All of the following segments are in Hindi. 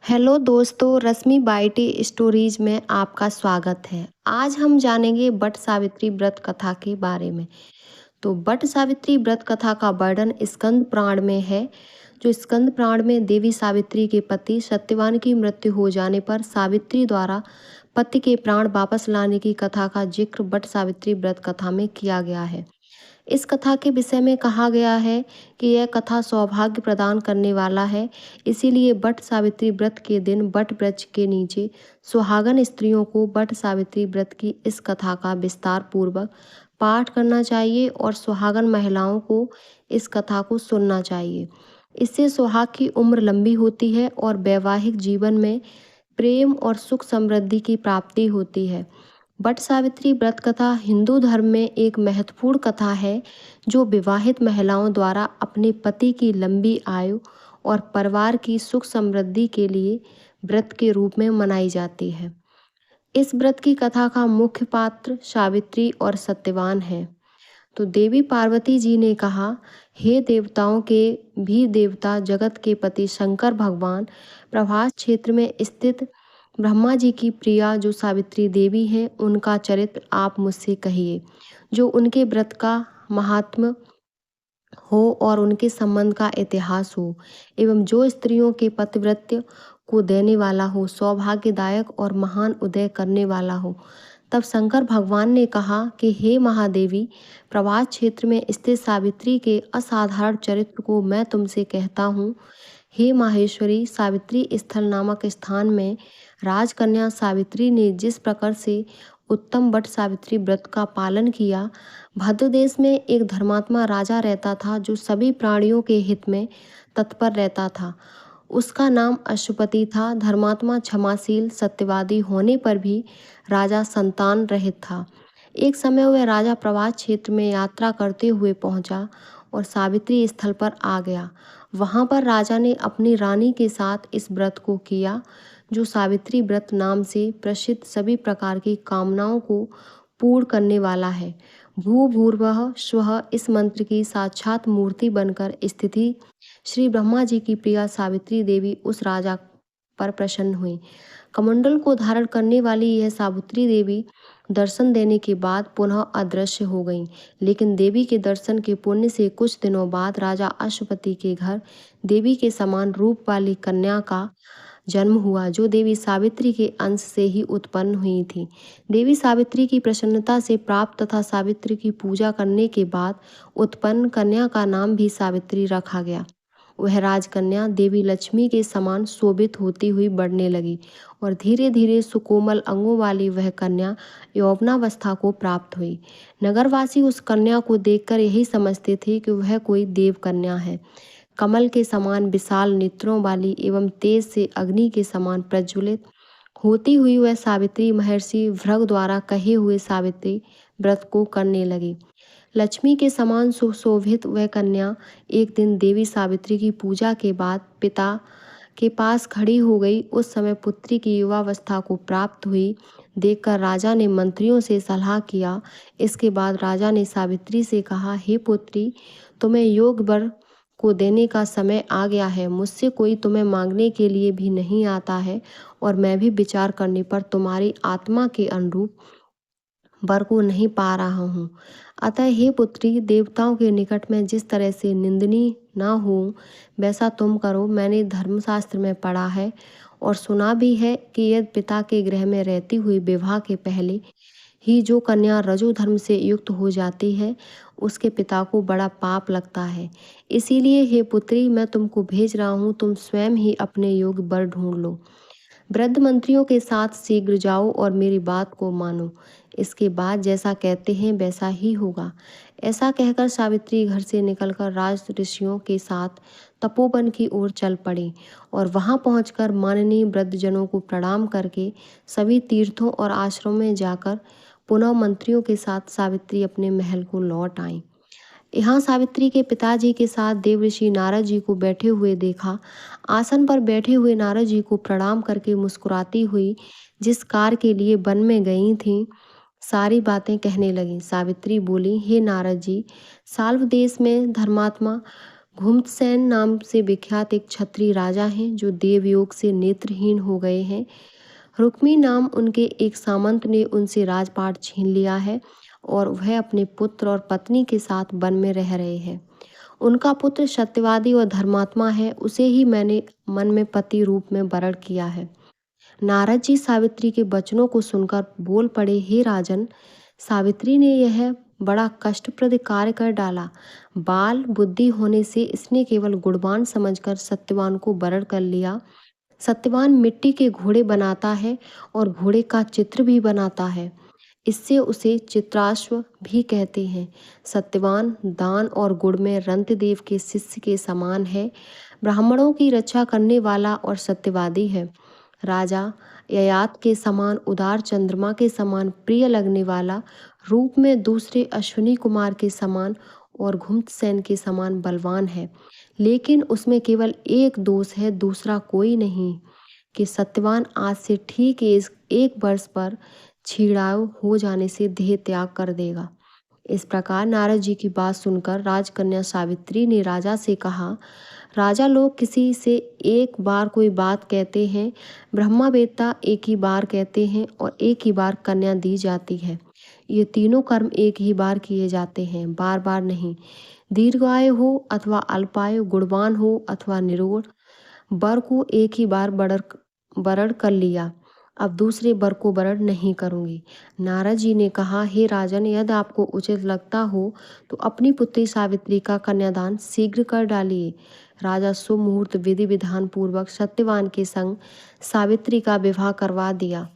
हेलो दोस्तों, रश्मि बाइटी स्टोरीज में आपका स्वागत है। आज हम जानेंगे बट सावित्री व्रत कथा के बारे में। तो बट सावित्री व्रत कथा का वर्णन स्कंद पुराण में है। जो स्कंद पुराण में देवी सावित्री के पति सत्यवान की मृत्यु हो जाने पर सावित्री द्वारा पति के प्राण वापस लाने की कथा का जिक्र बट सावित्री व्रत कथा में किया गया है। इस कथा के विषय में कहा गया है कि यह कथा सौभाग्य प्रदान करने वाला है। इसीलिए बट सावित्री व्रत के दिन बट वृक्ष के नीचे सुहागन स्त्रियों को बट सावित्री व्रत की इस कथा का विस्तार पूर्वक पाठ करना चाहिए और सुहागन महिलाओं को इस कथा को सुनना चाहिए। इससे सुहाग की उम्र लंबी होती है और वैवाहिक जीवन में प्रेम और सुख समृद्धि की प्राप्ति होती है। बट सावित्री व्रत कथा हिंदू धर्म में एक महत्वपूर्ण कथा है जो विवाहित महिलाओं द्वारा अपने पति की लंबी आयु और परिवार की सुख समृद्धि के लिए व्रत के रूप में मनाई जाती है। इस व्रत की कथा का मुख्य पात्र सावित्री और सत्यवान है। तो देवी पार्वती जी ने कहा, हे देवताओं के भी देवता जगत के पति शंकर भगवान, प्रभास क्षेत्र में स्थित ब्रह्मा जी की प्रिया जो सावित्री देवी हैं, उनका चरित्र आप मुझसे कहिए, जो उनके व्रत का महात्म्य हो और उनके संबंध का इतिहास हो, एवं जो स्त्रियों के पतिव्रत्य को देने वाला हो, सौभाग्यदायक और महान उदय करने वाला हो। तब शंकर भगवान ने कहा कि हे महादेवी, प्रभास क्षेत्र में स्थित सावित्री के असाधारण चरित्र को मैं तुमसे कहता हूँ। हे माहेश्वरी, सावित्री स्थल नामक स्थान में राजकन्या सावित्री ने जिस प्रकार से उत्तम बट सावित्री व्रत का पालन किया। भद्र देश में एक धर्मात्मा राजा रहता था जो सभी प्राणियों के हित में तत्पर रहता था। उसका नाम अश्वपति था। धर्मात्मा क्षमाशील सत्यवादी होने पर भी राजा संतान रहित था। एक समय वह राजा प्रवास क्षेत्र में यात्रा करते हुए पहुंचा और सावित्री स्थल पर आ गया। वहां पर राजा ने अपनी रानी के साथ इस व्रत को किया जो सावित्री व्रत नाम से प्रसिद्ध सभी प्रकार की कामनाओं को पूर्ण करने वाला है। भू भूर्भुवः स्वः इस मंत्र की साक्षात मूर्ति बनकर स्थिति श्री ब्रह्मा जी की प्रिया सावित्री देवी उस राजा पर प्रसन्न हुई। कमंडल को धारण करने वाली यह सावित्री देवी दर्शन देने के बाद पुनः अदृश्य हो गईं। लेकिन देवी के दर्शन के पुण्य से कुछ दिनों बाद राजा अश्वपति के घर देवी के समान रूप वाली कन्या का जन्म हुआ जो देवी सावित्री के अंश से ही उत्पन्न हुई थी। देवी सावित्री की प्रसन्नता से प्राप्त तथा सावित्री की पूजा करने के बाद उत्पन्न कन्या का नाम भी सावित्री रखा गया। वह राजकन्या देवी लक्ष्मी के समान शोभित होती हुई बढ़ने लगी और धीरे धीरे सुकोमल अंगों वाली वह कन्या यौवनावस्था को प्राप्त हुई। नगरवासी उस कन्या को देखकर यही समझते थे कि वह कोई देव कन्या है। कमल के समान विशाल नेत्रों वाली एवं तेज से अग्नि के समान प्रज्वलित होती हुई वह सावित्री महर्षि भृगु द्वारा कहे हुए सावित्री व्रत को करने लगी। लक्ष्मी के समान सुशोभित वह कन्या एक दिन देवी सावित्री की पूजा के बाद पिता के पास खड़ी हो गई। उस समय पुत्री की युवावस्था को प्राप्त हुई देखकर राजा ने मंत्रियों से सलाह किया। इसके बाद राजा ने सावित्री से कहा, हे पुत्री, तुम्हें योग वर को देने का समय आ गया है। मुझसे कोई तुम्हें मांगने के लिए भी नहीं आता है और मैं भी विचार करने पर तुम्हारी आत्मा के अनुरूप वर को नहीं पा रहा हूँ। अतः हे पुत्री, देवताओं के निकट में जिस तरह से निंदनीय न हो वैसा तुम करो। मैंने धर्मशास्त्र में पढ़ा है और सुना भी है कि यदि पिता के गृह में रहती हुई विवाह के पहले ही जो कन्या रजो धर्म से युक्त हो जाती है उसके पिता को बड़ा पाप लगता है। इसीलिए हे पुत्री, मैं तुमको भेज रहा हूँ, तुम स्वयं ही अपने योग्य वर ढूंढ लो। वृद्ध मंत्रियों के साथ शीघ्र जाओ और मेरी बात को मानो। इसके बाद जैसा कहते हैं वैसा ही होगा। ऐसा कहकर सावित्री घर से निकलकर राज ऋषियों के साथ तपोवन की ओर चल पड़ी और वहां पहुंचकर माननीय वृद्धजनों को प्रणाम करके सभी तीर्थों और आश्रमों में जाकर पुनः मंत्रियों के साथ सावित्री अपने महल को लौट आई। यहाँ सावित्री के पिताजी के साथ देवऋषि नारद जी को बैठे हुए देखा। आसन पर बैठे हुए नारद जी को प्रणाम करके मुस्कुराती हुई जिस कार्य के लिए वन में गई थीं सारी बातें कहने लगी। सावित्री बोली, हे नारद जी, साल्व देश में धर्मात्मा घुमतसेन नाम से विख्यात एक क्षत्रिय राजा हैं जो देवयोग से नेत्रहीन हो गए हैं। रुक्मी नाम उनके एक सामंत ने उनसे राजपाट छीन लिया है और वह अपने पुत्र और पत्नी के साथ वन में रह रहे हैं। उनका पुत्र सत्यवादी और धर्मात्मा है, उसे ही मैंने मन में पति रूप में वरण किया है। नारद जी सावित्री के वचनों को सुनकर बोल पड़े, हे राजन, सावित्री ने यह बड़ा कष्टप्रद कार्य कर डाला। बाल बुद्धि होने से इसने केवल गुणवान समझकर सत्यवान को वरण कर लिया। सत्यवान मिट्टी के घोड़े बनाता है और घोड़े का चित्र भी बनाता है, इससे उसे चित्राश्व भी कहते हैं। सत्यवान दान और गुण में रंतदेव के शिष्य के समान है, ब्राह्मणों की रक्षा करने वाला और सत्यवादी है। राजा ययाति के समान उदार, चंद्रमा के समान प्रिय लगने वाला, रूप में दूसरे अश्विनी कुमार के समान और घुमतसेन के समान बलवान है। लेकिन उसमें केवल एक दोष है, दूसरा कोई नहीं, कि सत्यवान आज से ठीक एक वर्ष पर छीड़ाव हो जाने से देह त्याग कर देगा। इस प्रकार नारद जी की बात सुनकर राजकन्या सावित्री ने राजा से कहा, राजा, लोग किसी से एक बार कोई बात कहते हैं, ब्रह्मावेत्ता एक ही बार कहते हैं और एक ही बार कन्या दी जाती है। ये तीनों कर्म एक ही बार किए जाते हैं, बार बार नहीं। दीर्घायु हो अथवा अल्पायु, गुणवान हो अथवा निरोग, वर को एक ही बार वरण कर लिया, अब दूसरे वर को वरण नहीं करूंगी। नारद जी ने कहा, हे राजन, यदि आपको उचित लगता हो तो अपनी पुत्री सावित्री का कन्यादान शीघ्र कर डालिए। राजा सुमुहूर्त विधि विधान पूर्वक सत्यवान के संग सावित्री का विवाह करवा दिया।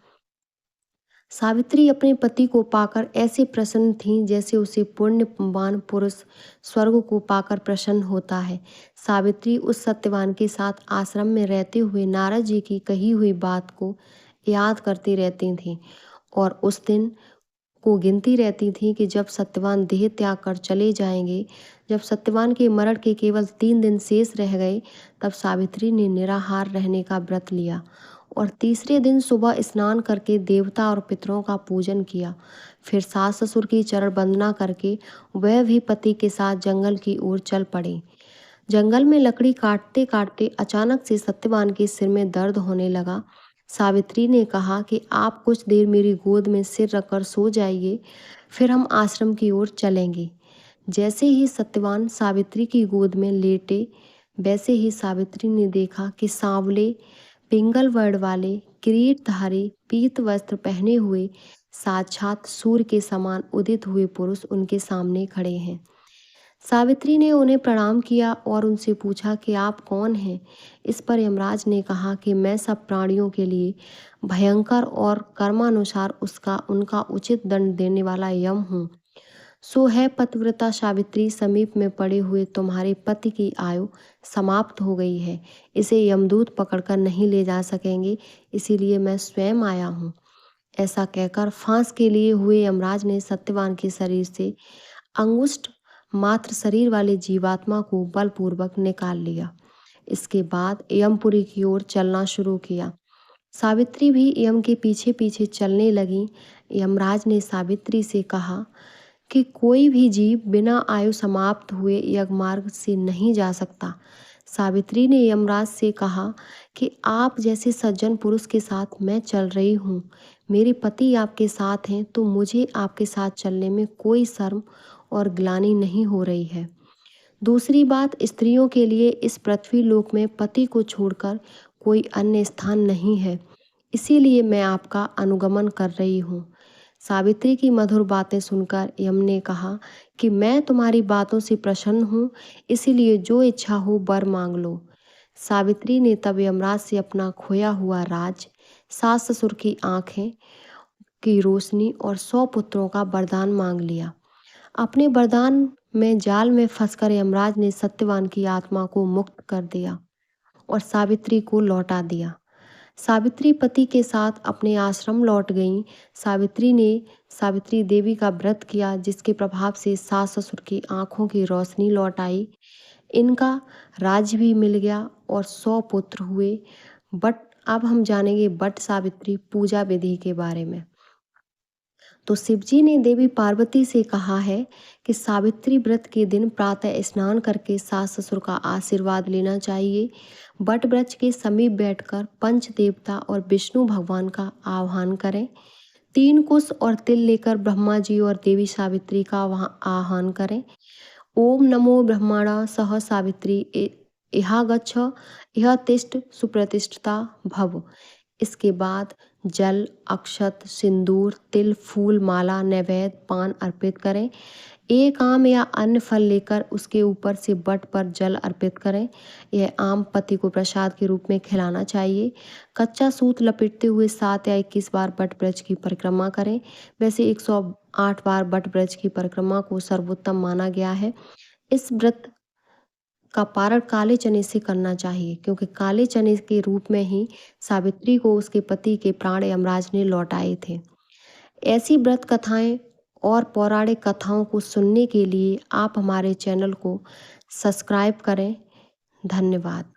सावित्री अपने पति को पाकर ऐसे प्रसन्न थीं जैसे उसे पुण्यवान पुरुष स्वर्ग को पाकर प्रसन्न होता है। सावित्री उस सत्यवान के साथ आश्रम में रहते हुए नारद जी की कही हुई बात को याद करती रहती थीं और उस दिन को गिनती रहती थी कि जब सत्यवान देह त्याग कर चले जाएंगे। जब सत्यवान के मरण के केवल 3 दिन शेष रह गए, तब सावित्री ने निराहार रहने का व्रत लिया और तीसरे दिन सुबह स्नान करके देवता और पितरों का पूजन किया। फिर सास ससुर की चरण वंदना करके वह भी पति के साथ जंगल की ओर चल पड़े। जंगल में लकड़ी काटते काटते अचानक से सत्यवान के सिर में दर्द होने लगा। सावित्री ने कहा कि आप कुछ देर मेरी गोद में सिर रखकर सो जाइए, फिर हम आश्रम की ओर चलेंगे। जैसे ही सत्यवान सावित्री की गोद में लेटे, वैसे ही सावित्री ने देखा कि सांवले पिंगल वर्ण वाले किरीटधारी पीत वस्त्र पहने हुए साक्षात सूर्य के समान उदित हुए पुरुष उनके सामने खड़े हैं। सावित्री ने उन्हें प्रणाम किया और उनसे पूछा कि आप कौन हैं। इस पर यमराज ने कहा कि मैं सब प्राणियों के लिए भयंकर और कर्मानुसार उनका उचित दंड देने वाला यम हूँ। सो है पतिव्रता सावित्री, समीप में पड़े हुए तुम्हारे पति की आयु समाप्त हो गई है, इसे यमदूत पकड़कर नहीं ले जा सकेंगे, इसीलिए मैं स्वयं आया हूँ। ऐसा कहकर फांस के लिए हुए यमराज ने सत्यवान के शरीर से अंगुष्ठ मात्र शरीर वाले जीवात्मा को बलपूर्वक निकाल लिया। इसके बाद यमपुरी की ओर चलना शुरू किया। सावित्री भी यम के पीछे पीछे चलने लगी। यमराज ने सावित्री से कहा कि कोई भी जीव बिना आयु समाप्त हुए यज्ञमार्ग से नहीं जा सकता। सावित्री ने यमराज से कहा कि आप जैसे सज्जन पुरुष के साथ मैं चल रही हूँ, मेरे पति आपके साथ हैं, तो मुझे आपके साथ चलने में कोई शर्म और ग्लानि नहीं हो रही है। दूसरी बात, स्त्रियों के लिए इस पृथ्वी लोक में पति को छोड़कर कोई अन्य स्थान नहीं है, इसीलिए मैं आपका अनुगमन कर रही हूँ। सावित्री की मधुर बातें सुनकर यम ने कहा कि मैं तुम्हारी बातों से प्रसन्न हूँ, इसीलिए जो इच्छा हो वर मांग लो। सावित्री ने तब यमराज से अपना खोया हुआ राज, सास ससुर की आंखें की रोशनी और 100 पुत्रों का वरदान मांग लिया। अपने वरदान में जाल में फंसकर यमराज ने सत्यवान की आत्मा को मुक्त कर दिया और सावित्री को लौटा दिया। सावित्री पति के साथ अपने आश्रम लौट गईं। सावित्री ने सावित्री देवी का व्रत किया, जिसके प्रभाव से सास ससुर की आंखों की रोशनी लौट आई। इनका राज्य भी मिल गया और 100 पुत्र हुए। बट अब हम जानेंगे बट सावित्री पूजा विधि के बारे में। तो शिवजी ने देवी पार्वती से कहा है कि सावित्री व्रत के दिन प्रातः स्नान करके सास ससुर का आशीर्वाद लेना चाहिए। वट वृक्ष के समीप बैठकर पंच देवता और विष्णु भगवान का आह्वान करें। 3 कुश और तिल लेकर ब्रह्मा जी और देवी सावित्री का वहाँ आह्वान करें। ओम नमो ब्रह्मणा सह सावित्री इहा गच्छ इह तिष्ठ सुप्रतिष्ठिता भव। इसके बाद जल, अक्षत, सिंदूर, तिल, फूल, माला, नैवेद्य, पान अर्पित करें। एक आम या अन्य फल लेकर उसके ऊपर से वट पर जल अर्पित करें। यह आम पति को प्रसाद के रूप में खिलाना चाहिए। कच्चा सूत लपेटते हुए 7 या 21 बार वट वृक्ष की परिक्रमा करें। वैसे 108 बार वट वृक्ष की परिक्रमा को सर्वोत्तम माना गया है। इस व्रत का पारण काले चने से करना चाहिए, क्योंकि काले चने के रूप में ही सावित्री को उसके पति के प्राण यमराज ने लौटाए थे। ऐसी व्रत कथाएं और पौराणिक कथाओं को सुनने के लिए आप हमारे चैनल को सब्सक्राइब करें। धन्यवाद।